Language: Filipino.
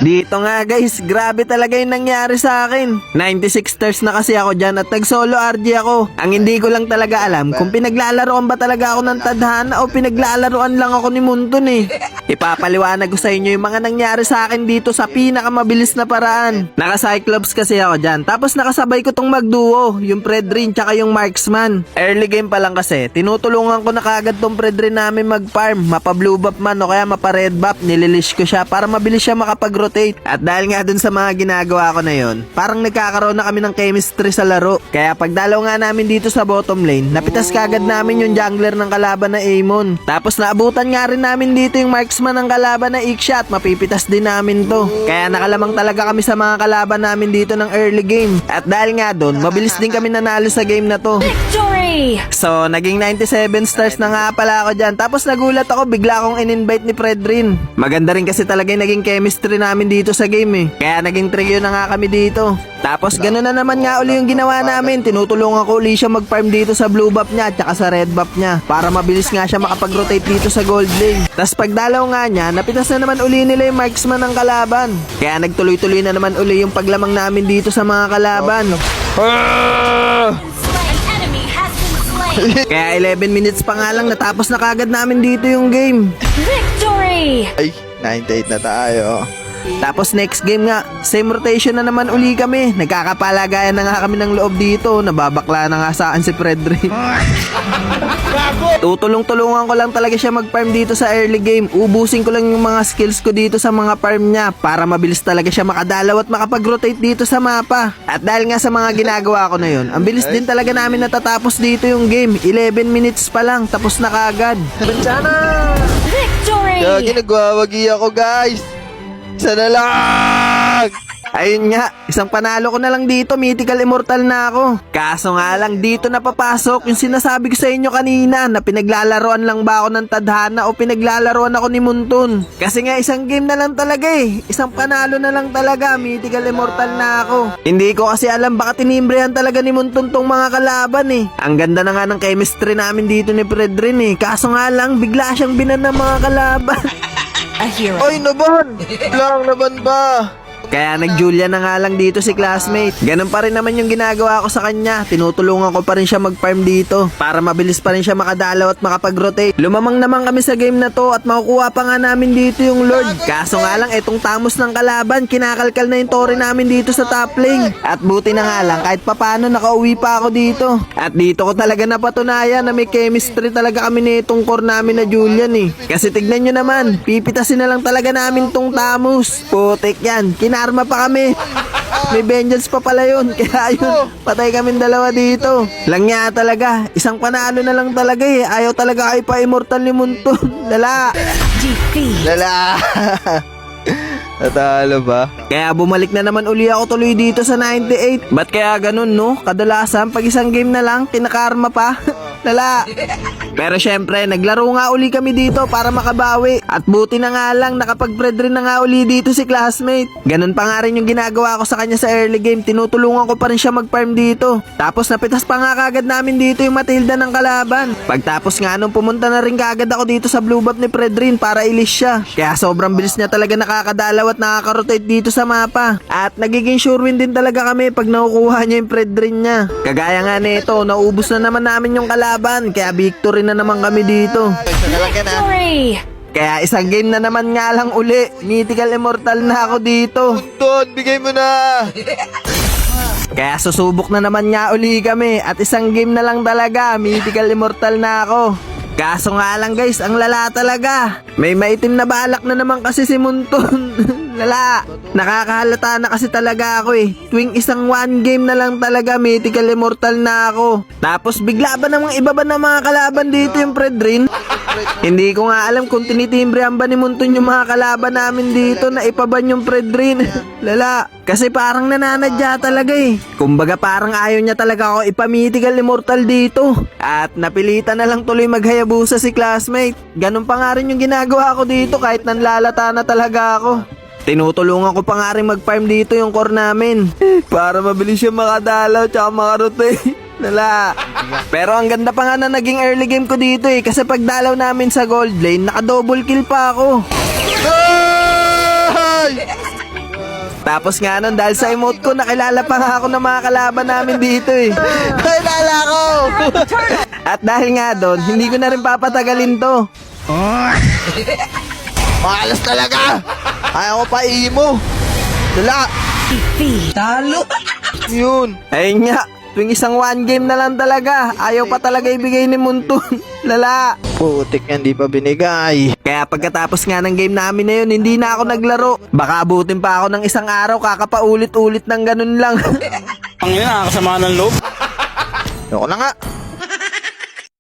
Dito nga guys, grabe talaga yung nangyari sa akin. 96 stars na kasi ako dyan at nag-solo RG ako. Ang hindi ko lang talaga alam kung pinaglalaroan ba talaga ako ng tadhana o pinaglalaroan lang ako ni Muntun eh. Ipapaliwanag ko sa inyo yung mga nangyari sa akin dito sa pinakamabilis na paraan. Naka-Cyclops kasi ako dyan. Tapos nakasabay ko tong magduo, yung Predrin tsaka yung Marksman. Early game pa lang kasi, tinutulungan ko na kagad tong Predrin namin mag-farm. Mapa-blue buff man o kaya mapa-red buff, nililish ko siya para mabilis siya makapag-rotate. At dahil nga dun sa mga ginagawa ko na yon, parang nagkakaroon na kami ng chemistry sa laro. Kaya pagdalaw nga namin dito sa bottom lane, napitas kagad namin yung jungler ng kalaban na Amon. Tapos naabutan nga rin namin dito yung Marksman ng kalaban na Ikshot, mapipitas din namin to. Kaya nakalamang talaga kami sa mga kalaban namin dito ng early game. At dahil nga dun, mabilis din kami nanalo sa game na to. Victory! So, naging 97 stars na nga pala ako dyan. Tapos nagulat ako, bigla akong in-invite ni Predrin. Maganda rin kasi talaga yung naging chemistry namin dito sa game eh. Kaya naging trio na nga kami dito. Tapos gano'n na naman nga uli yung ginawa namin. Tinutulungan ko uli siya mag-farm dito sa blue buff niya at saka sa red buff niya. Para mabilis nga siya makapag-rotate dito sa gold lane. Tapos pagdalaw nga niya, napitas na naman uli nila yung Marksman ng kalaban. Kaya nagtuloy-tuloy na naman uli yung paglamang namin dito sa mga kalaban. An enemy has been slain! Kaya 11 minutes pa nga lang natapos na kagad namin dito yung game. Victory! Ay, 98 na tayo. Tapos next game nga, same rotation na naman uli kami. Nagkakapalagayan na nga kami ng loob dito. Nababakla na nga saan si Predrin. Tutulong-tulungan ko lang talaga siya mag-farm dito sa early game. Ubusin ko lang yung mga skills ko dito sa mga farm niya para mabilis talaga siya makadalaw at makapag-rotate dito sa mapa. At dahil nga sa mga ginagawa ko na yun, ang bilis din talaga namin natatapos dito yung game. 11 minutes pa lang, tapos na kagad. Victory! Gagi, nagwawagi ako, guys. Isa na lang. Ayun nga, isang panalo ko na lang dito, mythical immortal na ako. Kaso nga lang dito napapasok yung sinasabi ko sa inyo kanina na pinaglalaroan lang ba ako ng tadhana o pinaglalaroan ako ni Muntun. Kasi nga isang game na lang talaga eh, isang panalo na lang talaga, mythical immortal na ako. Hindi ko kasi alam baka tinimbrehan talaga ni Muntun tong mga kalaban eh. Ang ganda na nga ng chemistry namin dito ni Predrin eh, kaso nga lang bigla siyang binan ng mga kalaban. Ay, naban. Lang, naban ba? Kaya nag-Julia na nga lang dito si classmate. Ganun pa rin naman yung ginagawa ko sa kanya. Tinutulungan ko pa rin siya mag-farm dito para mabilis pa rin siya makadalaw at makapag-rotate. Lumamang naman kami sa game na to at makukuha pa nga namin dito yung Lord. Kaso nga lang itong tamos ng kalaban, kinakalkal na yung Tori namin dito sa top lane. At buti na nga lang kahit papano nakauwi pa ako dito. At dito ko talaga napatunayan na may chemistry talaga kami nitong core namin na Julian eh. Kasi tignan nyo naman, pipitasin na lang talaga namin tong tamos. Putik yan, arma pa kami. May vengeance pa pala yun. Kaya yun, patay kami dalawa dito. Langya talaga. Isang panalo na lang talaga eh. Ayaw talaga kayo pa immortal ni Muntun. Lala. Lala. Natalo ba? Kaya bumalik na naman uli ako tuloy dito sa 98. Ba't kaya ganun no? Kadalasan pag isang game na lang, kinakarma pa. Lala. Pero syempre, naglaro nga uli kami dito para makabawi. At buti na nga lang, nakapag-Predrin na nga uli dito si classmate. Ganun pa nga rin yung ginagawa ko sa kanya sa early game. Tinutulungan ko pa rin siya mag-farm dito. Tapos napitas pa nga kagad namin dito yung Matilda ng kalaban. Pagtapos nga nung pumunta na rin kagad ako dito sa blue buff ni Predrin para ilis siya. Kaya sobrang bilis niya talaga nakakadalaw at nakaka-rotate dito sa mapa. At nagiging sure win din talaga kami pag nakukuha niya yung Predrin niya. Kagaya nga nito, naubos na naman namin yung kalaban. Kaya victory na naman kami dito. Isa na lang yan, ha? Victory! Kaya isang game na naman nga lang uli. Mythical immortal na ako dito. Muntun, bigay mo na. Kaya susubok na naman nga uli kami. At isang game na lang talaga. Mythical immortal na ako. Kaso nga lang guys, ang lala talaga. May maitim na balak na naman kasi si Muntun. Lala. Nakakahalata na kasi talaga ako eh. Tuwing isang one game na lang talaga, mythical immortal na ako. Tapos bigla ba namang iba ba ng mga kalaban dito yung Predrin? Hindi ko nga alam kung tinitimbrehan ba ni Muntun yung mga kalaban namin dito na ipaban yung Predrin. Lala. Kasi parang nananadya talaga eh. Kumbaga parang ayaw niya talaga ako ipamythical immortal dito. At napilitan na lang tuloy maghayabusa si classmate. Ganun pa nga rin yung ginagawa ko dito kahit nanlalata na talaga ako. Tinutulungan ko pa nga rin mag-farm dito yung core namin. Para mabilis siya makadalaw tsaka makarotate. Lala. Pero ang ganda pa nga na naging early game ko dito eh. Kasi pag dalaw namin sa gold lane, naka double kill pa ako. Ay! Tapos nga nun, dahil sa emote ko, nakilala pa nga ako ng mga kalaban namin dito eh. Kilala ko! At dahil nga doon, hindi ko na rin papatagalin to. Malas talaga! Ayaw ko pa imo! Dala! Defeat. Yun! Ayun nga, tuwing isang one game na lang talaga, ayaw pa talaga ibigay ni Muntun. Lala. Putik yan, di pa binigay. Kaya pagkatapos nga ng game namin na yun, hindi na ako naglaro. Baka abutin pa ako ng isang araw, kakapaulit-ulit ng ganun lang. Ang ina, nakakasama ng loob. Ayoko na nga.